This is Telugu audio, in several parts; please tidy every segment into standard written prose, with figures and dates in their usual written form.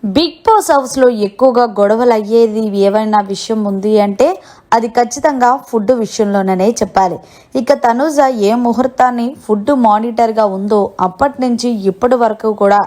బిగ్ బాస్ హౌస్లో ఎక్కువగా గొడవలు అయ్యేది ఏవైనా విషయం ఉంది అంటే అది ఖచ్చితంగా ఫుడ్ విషయంలోనే చెప్పాలి. ఇక తనూజ ఏ ముహూర్తాన్ని ఫుడ్ మానిటర్గా ఉందో అప్పటి నుంచి ఇప్పటి వరకు కూడా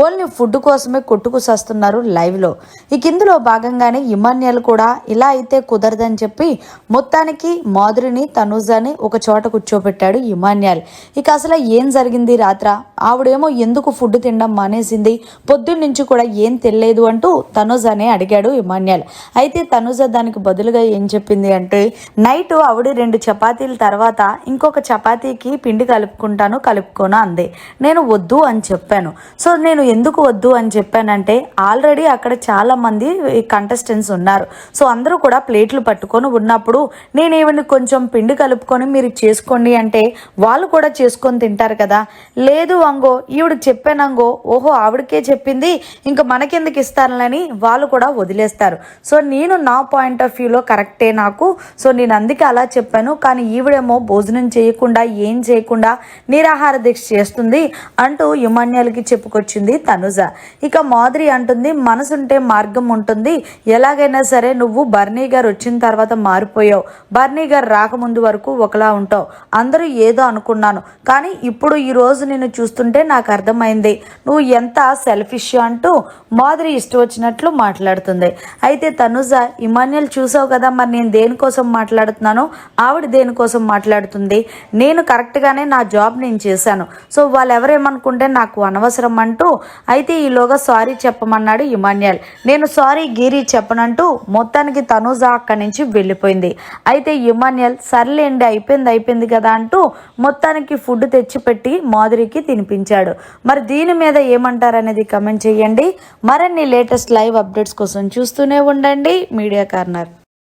ఓన్లీ ఫుడ్ కోసమే కొట్టుకు సస్తున్నారు లైవ్లో. ఇక ఇందులో భాగంగానే ఇమాన్యుల్ కూడా ఇలా అయితే కుదరదని చెప్పి మొత్తానికి మాధురిని తనూజని ఒక చోట కూర్చోబెట్టాడు ఇమాన్యుల్. ఇక అసలు ఏం జరిగింది రాత్ర, ఆవిడేమో ఎందుకు ఫుడ్ తినడం మానేసింది, పొద్దున్న నుంచి కూడా ఏం తెలియదు అంటూ తనూజనే అడిగాడు ఇమాన్యుల్. అయితే తనూజ దానికి బదులుగా ఏం చెప్పింది అంటే, నైట్ ఆవిడ 2 చపాతీల తర్వాత ఇంకొక చపాతీకి పిండి కలుపుకోను అంది. నేను వద్దు అని చెప్పాను. సో నేను ఎందుకు వద్దు అని చెప్పానంటే, ఆల్రెడీ అక్కడ చాలా మంది కంటెస్టెంట్స్ ఉన్నారు. సో అందరూ కూడా ప్లేట్లు పట్టుకొని ఉన్నప్పుడు నేను ఈవిని కొంచెం పిండి కలుపుకొని మీరు చేసుకోండి అంటే వాళ్ళు కూడా చేసుకొని తింటారు కదా. లేదు అంగో ఈవిడికి చెప్పానంగో, ఓహో ఆవిడకే చెప్పింది ఇంకా మనకెందుకు ఇస్తారని వాళ్ళు కూడా వదిలేస్తారు. సో నేను నా పాయింట్ ఆఫ్ వ్యూలో కరెక్టే నాకు. సో నేను అందుకే అలా చెప్పాను. కానీ ఈవిడేమో భోజనం చేయకుండా ఏం చేయకుండా నిరాహార దీక్ష చేస్తుంది అంటూ ఇమాన్యుల్కి చెప్పుకొచ్చింది తనుజ. ఇక మాధురి అంటుంది, మనసుంటే మార్గం ఉంటుంది, ఎలాగైనా సరే నువ్వు బర్నీ గారు వచ్చిన తర్వాత మారిపోయావు, బర్నీ గారు రాకముందు వరకు ఒకలా ఉంటావు, అందరూ ఏదో అనుకున్నాను, కానీ ఇప్పుడు ఈ రోజు నిన్ను చూస్తుంటే నాకు అర్థమైంది నువ్వు ఎంత సెల్ఫిష్ అంటూ మాధురి ఇష్టం వచ్చినట్లు మాట్లాడుతుంది. అయితే తనుజ, ఇమాన్యుల్ చూసావు కదా మరి నేను దేనికోసం మాట్లాడుతున్నాను, ఆవిడ దేనికోసం మాట్లాడుతుంది, నేను కరెక్ట్గానే నా జాబ్ నేను చేశాను, సో వాళ్ళు ఎవరేమనుకుంటే నాకు అనవసరం అంటూ అయితే ఈలోగా సారీ చెప్పమన్నాడు ఇమాన్యుల్. నేను సారీ గీరీ చెప్పనంటూ మొత్తానికి తనుజ అక్కడి నుంచి వెళ్ళిపోయింది. అయితే ఇమాన్యుల్ సర్లేండి అయిపోయింది కదా అంటూ మొత్తానికి ఫుడ్ తెచ్చిపెట్టి మాధురికి తినిపించాడు. మరి దీని మీద ఏమంటారనేది కమెంట్ చేయండి. మరిన్ని లేటెస్ట్ లైవ్ అప్డేట్స్ కోసం చూస్తూనే ఉండండి మీడియా కార్నర్.